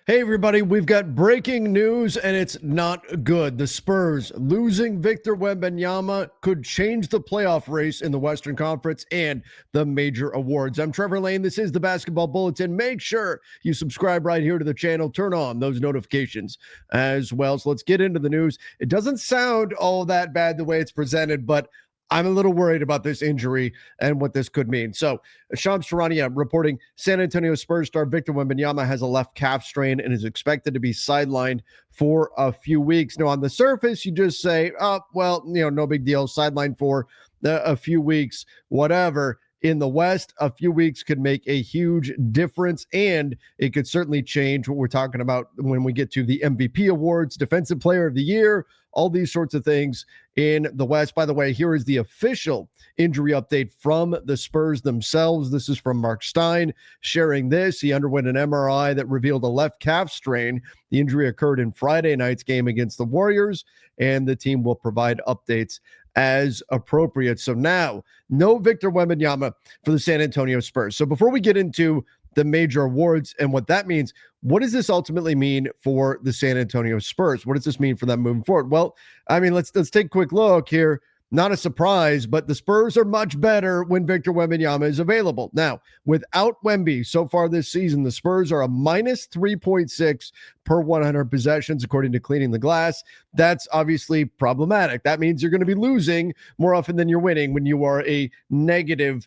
Hey, everybody, we've got breaking news, and it's not good. The Spurs losing Victor Wembanyama could change the playoff race in the Western Conference and the major awards. I'm Trevor Lane. This is the Basketball Bulletin. Make sure you subscribe right here to the channel. Turn on those notifications as well. So let's get into the news. It doesn't sound all that bad the way it's presented, but I'm a little worried about this injury and what this could mean. So, Shams Charania reporting San Antonio Spurs star Victor Wembanyama has a left calf strain and is expected to be sidelined for a few weeks. Now, on the surface, you just say, oh, well, no big deal. Sidelined for a few weeks, whatever. In the West, a few weeks could make a huge difference, and it could certainly change what we're talking about when we get to the MVP awards, Defensive Player of the Year, all these sorts of things in the West. By the way, here is the official injury update from the Spurs themselves. This is from Mark Stein sharing this. He underwent an MRI that revealed a left calf strain. The injury occurred in Friday night's game against the Warriors, and the team will provide updates as appropriate. So now, no Victor Wembanyama for the San Antonio Spurs. So before we get into the major awards and what that means, what does this ultimately mean for the San Antonio Spurs? What does this mean for them moving forward? Well, I mean, let's take a quick look here. Not a surprise, but the Spurs are much better when Victor Wembanyama is available. Now, without Wemby so far this season, the Spurs are a minus 3.6 per 100 possessions, according to Cleaning the Glass. That's obviously problematic. That means you're going to be losing more often than you're winning when you are a negative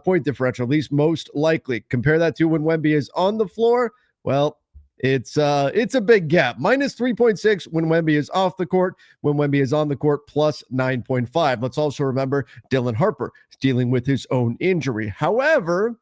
point differential, at least most likely. Compare that to when Wemby is on the floor. Well, it's a big gap. Minus 3.6 when Wemby is off the court. When Wemby is on the court, plus 9.5. Let's also remember Dylan Harper is dealing with his own injury. However,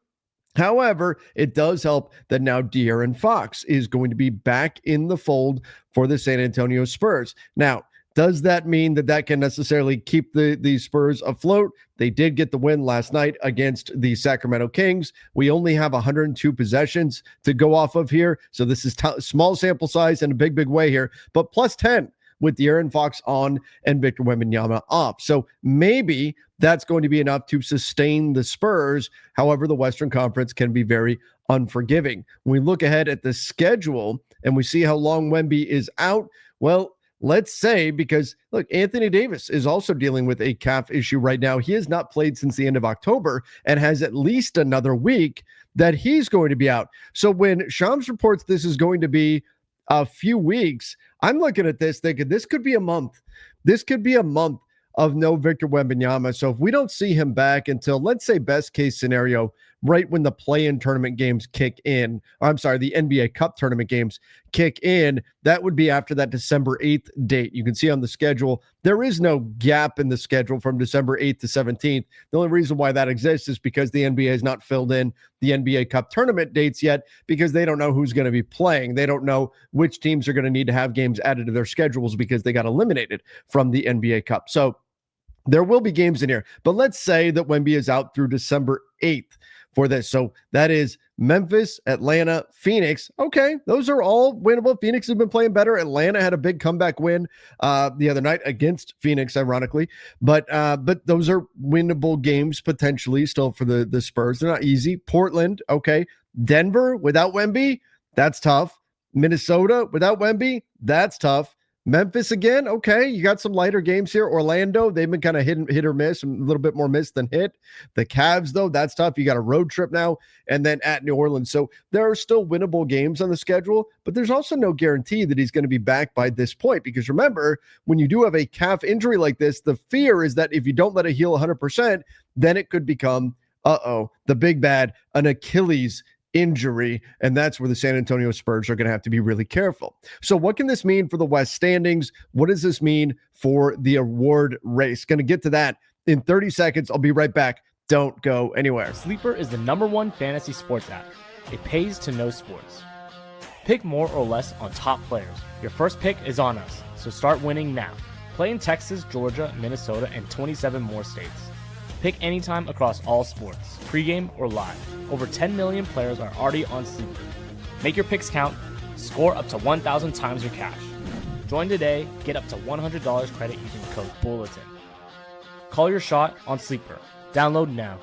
it does help that now De'Aaron Fox is going to be back in the fold for the San Antonio Spurs. Now, does that mean that can necessarily keep the Spurs afloat? They did get the win last night against the Sacramento Kings. We only have 102 possessions to go off of here. So this is small sample size in a big way here, but plus 10 with De'Aaron Fox on and Victor Wembanyama off. So maybe that's going to be enough to sustain the Spurs. However, the Western Conference can be very unforgiving. When we look ahead at the schedule and we see how long Wemby is out, well, let's say, because look, Anthony Davis is also dealing with a calf issue right now. He has not played since the end of October and has at least another week that he's going to be out. So when Shams reports this is going to be a few weeks, I'm looking at this thinking this could be a month. This could be a month of no Victor Wembanyama. So if we don't see him back until, let's say, best case scenario, right when the play-in tournament games kick in, or I'm sorry, the NBA Cup tournament games kick in, that would be after that December 8th date. You can see on the schedule, there is no gap in the schedule from December 8th to 17th. The only reason why that exists is because the NBA has not filled in the NBA Cup tournament dates yet because they don't know who's going to be playing. They don't know which teams are going to need to have games added to their schedules because they got eliminated from the NBA Cup. So there will be games in here, but let's say that Wemby is out through December 8th for this. So that is Memphis, Atlanta, Phoenix. Okay, those are all winnable. Phoenix has been playing better. Atlanta had a big comeback win the other night against Phoenix, ironically. But those are winnable games potentially still for the Spurs. They're not easy. Portland, okay. Denver without Wemby, that's tough. Minnesota without Wemby, that's tough. Memphis again, okay, you got some lighter games here. Orlando, they've been kind of hit or miss, a little bit more miss than hit. The Cavs, though, that's tough. You got a road trip now, and then at New Orleans. So there are still winnable games on the schedule, but there's also no guarantee that he's going to be back by this point. Because remember, when you do have a calf injury like this, the fear is that if you don't let it heal 100%, then it could become, the big bad, an Achilles injury, and that's where the San Antonio Spurs are going to have to be really careful. So what can this mean for the West standings? What does this mean for the award race? Going to get to that in 30 seconds. I'll be right back. Don't go anywhere. Sleeper is the #1 fantasy sports app. It pays to know sports. Pick more or less on top players. Your first pick is on us, so start winning now. Play in Texas, Georgia, Minnesota, and 27 more states. Pick anytime across all sports, pregame or live. Over 10 million players are already on Sleeper. Make your picks count. Score up to 1,000 times your cash. Join today. Get up to $100 credit using code Bulletin. Call your shot on Sleeper. Download now.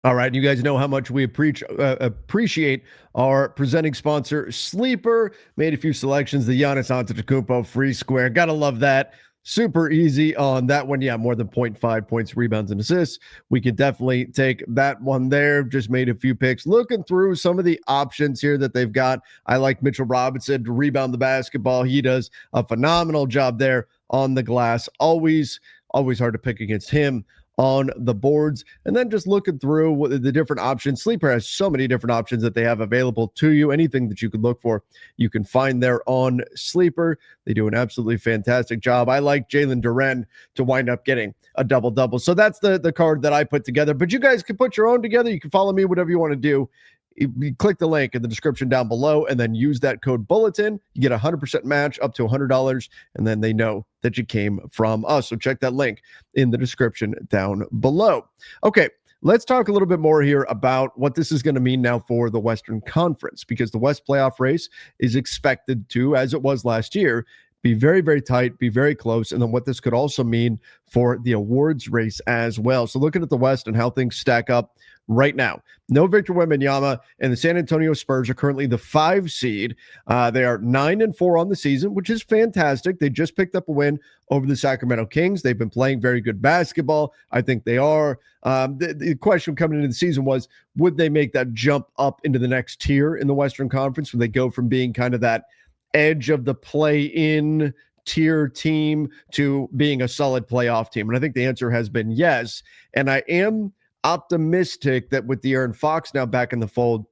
All right, you guys know how much we appreciate our presenting sponsor, Sleeper. Made a few selections, the Giannis Antetokounmpo free square. Gotta love that. Super easy on that one. Yeah, more than 0.5 points, rebounds, and assists. We could definitely take that one there. Just made a few picks. Looking through some of the options here that they've got. I like Mitchell Robinson to rebound the basketball. He does a phenomenal job there on the glass. Always hard to pick against him on the boards. And then just looking through what the different options. Sleeper has so many different options that they have available to you. Anything that you could look for, you can find there on Sleeper. They do an absolutely fantastic job. I like Jalen Duren to wind up getting a double-double. So that's the card that I put together. But you guys can put your own together. You can follow me, whatever you want to do. You click the link in the description down below and then use that code Bulletin. You get a 100% match up to $100, and then they know that you came from us. So check that link in the description down below. Okay, let's talk a little bit more here about what this is going to mean now for the Western Conference, because the West playoff race is expected to, as it was last year, be very, very tight, be very close, and then what this could also mean for the awards race as well. So looking at the West and how things stack up right now, no Victor Wembanyama, and the San Antonio Spurs are currently the 5 seed. They are 9-4 on the season, which is fantastic. They just picked up a win over the Sacramento Kings. They've been playing very good basketball. I think they are. The question coming into the season was, would they make that jump up into the next tier in the Western Conference? Would they go from being kind of that edge of the play-in tier team to being a solid playoff team? And I think the answer has been yes. And I am optimistic that with the Aaron Fox now back in the fold,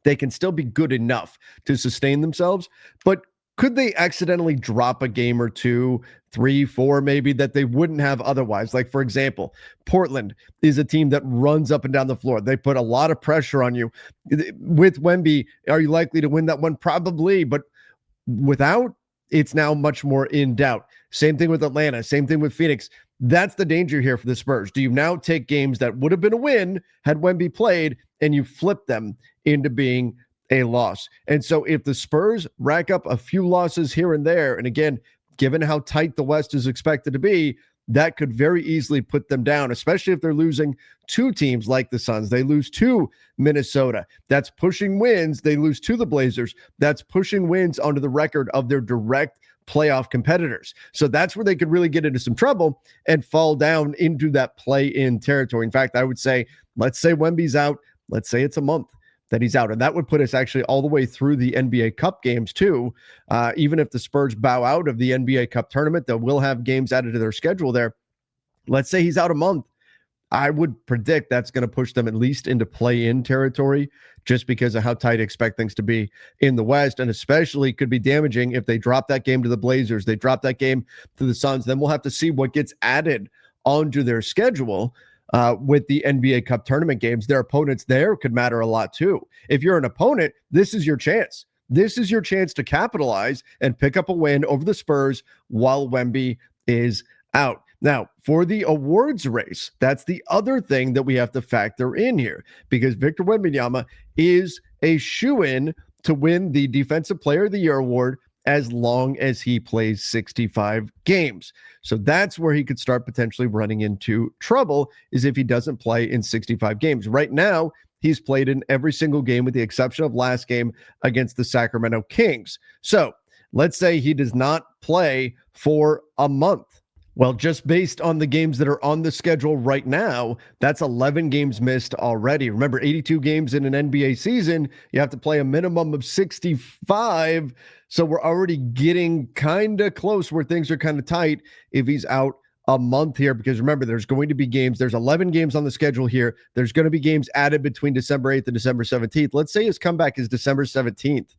they can still be good enough to sustain themselves. But could they accidentally drop a game or 2, 3, 4 maybe that they wouldn't have otherwise? Like, for example, Portland is a team that runs up and down the floor. They put a lot of pressure on you. With Wemby, are you likely to win that one? Probably, but without, it's now much more in doubt. Same thing with Atlanta, same thing with Phoenix. That's the danger here for the Spurs. Do you now take games that would have been a win had Wemby played and you flip them into being a loss? And so if the Spurs rack up a few losses here and there, and again, given how tight the West is expected to be, that could very easily put them down, especially if they're losing 2 teams like the Suns. They lose to Minnesota. That's pushing wins. They lose to the Blazers. That's pushing wins onto the record of their direct playoff competitors. So that's where they could really get into some trouble and fall down into that play-in territory. In fact, I would say, let's say Wemby's out. Let's say it's a month that he's out. And that would put us actually all the way through the NBA Cup games too. Even if the Spurs bow out of the NBA Cup tournament, they will have games added to their schedule there. Let's say he's out a month. I would predict that's going to push them at least into play-in territory just because of how tight I expect things to be in the West, and especially could be damaging if they drop that game to the Blazers, they drop that game to the Suns. Then we'll have to see what gets added onto their schedule with the NBA Cup tournament games. Their opponents there could matter a lot too. If you're an opponent, this is your chance. This is your chance to capitalize and pick up a win over the Spurs while Wemby is out. Now, for the awards race, that's the other thing that we have to factor in here, because Victor Wembanyama is a shoo-in to win the Defensive Player of the Year award as long as he plays 65 games. So that's where he could start potentially running into trouble, is if he doesn't play in 65 games. Right now, he's played in every single game with the exception of last game against the Sacramento Kings. So let's say he does not play for a month. Well, just based on the games that are on the schedule right now, that's 11 games missed already. Remember, 82 games in an NBA season, you have to play a minimum of 65. So we're already getting kind of close where things are kind of tight if he's out a month here, because remember, there's going to be games. There's 11 games on the schedule here. There's going to be games added between December 8th and December 17th. Let's say his comeback is December 17th.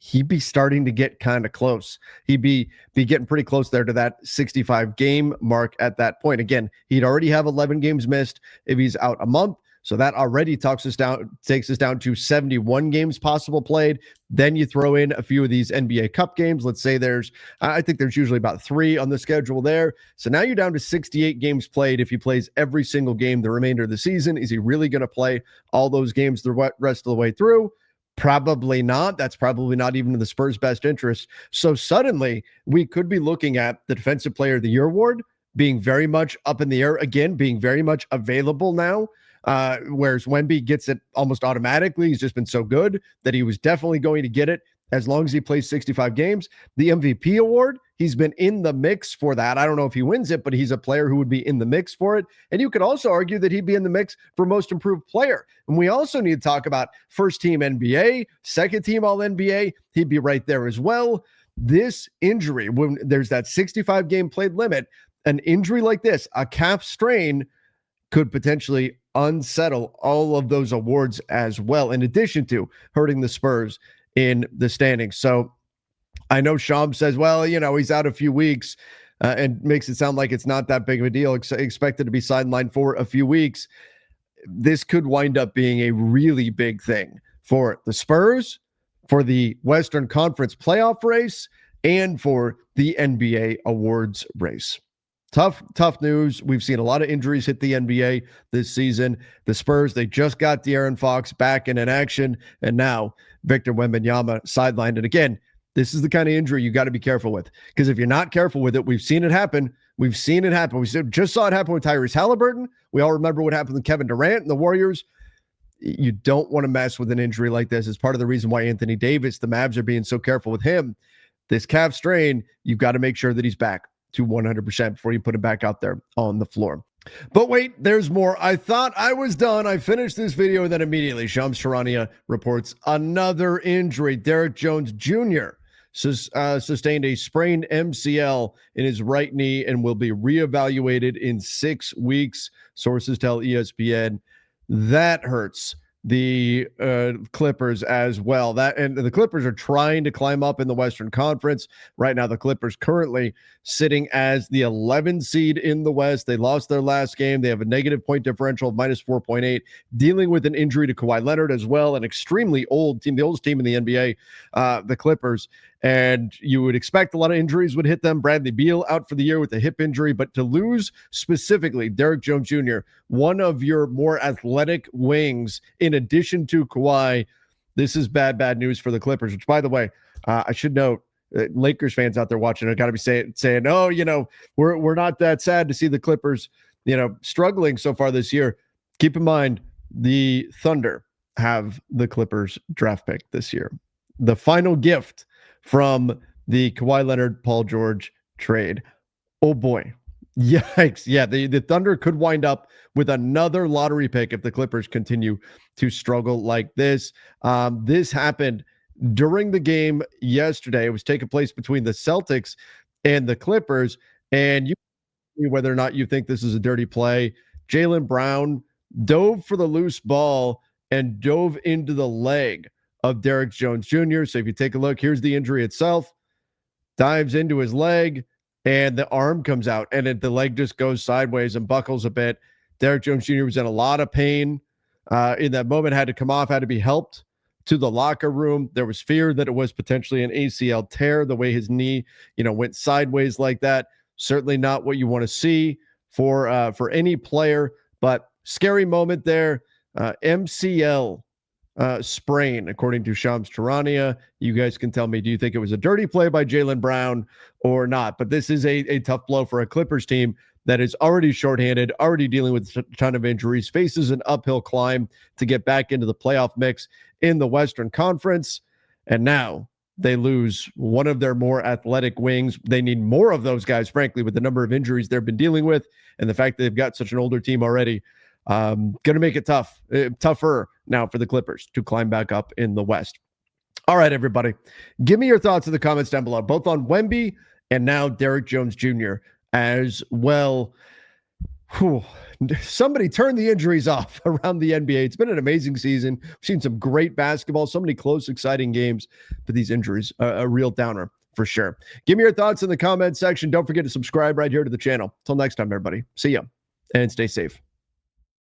He'd be starting to get kind of close. He'd be getting pretty close there to that 65 game mark at that point. Again, he'd already have 11 games missed if he's out a month. So that already takes us down to 71 games possible played. Then you throw in a few of these NBA Cup games. Let's say I think there's usually about 3 on the schedule there. So now you're down to 68 games played if he plays every single game the remainder of the season. Is he really going to play all those games the rest of the way through? Probably not. That's probably not even in the Spurs' best interest. So suddenly we could be looking at the Defensive Player of the Year award being very much up in the air again, being very much available now. whereas Wemby gets it almost automatically. He's just been so good that he was definitely going to get it as long as he plays 65 games. The MVP award, he's been in the mix for that. I don't know if he wins it, but he's a player who would be in the mix for it. And you could also argue that he'd be in the mix for most improved player. And we also need to talk about first team NBA, second team all NBA. He'd be right there as well. This injury, when there's that 65 game played limit, an injury like this, a calf strain, could potentially unsettle all of those awards as well, in addition to hurting the Spurs in the standings. So I know Sham says, well, he's out a few weeks and makes it sound like it's not that big of a deal, expected to be sidelined for a few weeks. This could wind up being a really big thing for the Spurs, for the Western Conference playoff race, and for the NBA awards race. Tough news. We've seen a lot of injuries hit the NBA this season. The Spurs, they just got De'Aaron Fox back in action, and now Victor Wembanyama sidelined. And again, this is the kind of injury you got to be careful with, because if you're not careful with it, we've seen it happen. We just saw it happen with Tyrese Halliburton. We all remember what happened with Kevin Durant and the Warriors. You don't want to mess with an injury like this. It's part of the reason why Anthony Davis, the Mavs, are being so careful with him. This calf strain, you've got to make sure that he's back to 100% before you put him back out there on the floor. But wait, there's more. I thought I was done. I finished this video, and then immediately Shams Charania reports another injury. Derrick Jones Jr. Sustained a sprained MCL in his right knee and will be reevaluated in 6 weeks. Sources tell ESPN. That hurts the Clippers as well. And the Clippers are trying to climb up in the Western Conference. Right now, the Clippers currently sitting as the 11 seed in the West. They lost their last game. They have a negative point differential of minus 4.8, dealing with an injury to Kawhi Leonard as well, an extremely old team, the oldest team in the NBA, the Clippers. And you would expect a lot of injuries would hit them. Bradley Beal out for the year with a hip injury, but to lose specifically Derrick Jones Jr., one of your more athletic wings, in addition to Kawhi, this is bad news for the Clippers, which, by the way, I should note, Lakers fans out there watching, I got to be saying, oh, we're not that sad to see the Clippers, struggling so far this year. Keep in mind, the Thunder have the Clippers draft pick this year. The final gift from the Kawhi Leonard, Paul George trade. Oh boy. Yikes. Yeah, the Thunder could wind up with another lottery pick if the Clippers continue to struggle like this. This happened during the game yesterday. It was taking place between the Celtics and the Clippers. And you whether or not you think this is a dirty play. Jaylen Brown dove for the loose ball and dove into the leg of Derrick Jones Jr. So if you take a look, here's the injury itself. Dives into his leg, and the arm comes out, and the leg just goes sideways and buckles a bit. Derrick Jones Jr. was in a lot of pain in that moment, had to come off, had to be helped to the locker room. There was fear that it was potentially an ACL tear, the way his knee, went sideways like that. Certainly not what you want to see for any player, but scary moment there. MCL sprain, according to Shams Charania. You guys can tell me, do you think it was a dirty play by Jaylen Brown or not? But this is a tough blow for a Clippers team that is already shorthanded, already dealing with a ton of injuries, faces an uphill climb to get back into the playoff mix in the Western Conference. And now they lose one of their more athletic wings. They need more of those guys, frankly, with the number of injuries they've been dealing with and the fact that they've got such an older team already. Going to make it tougher now for the Clippers to climb back up in the West. All right, everybody. Give me your thoughts in the comments down below, both on Wemby and now Derrick Jones Jr. as well. Whew. Somebody turn the injuries off around the NBA. It's been an amazing season. We've seen some great basketball, so many close, exciting games, but these injuries are a real downer for sure. Give me your thoughts in the comments section. Don't forget to subscribe right here to the channel. Till next time, everybody. See ya and stay safe.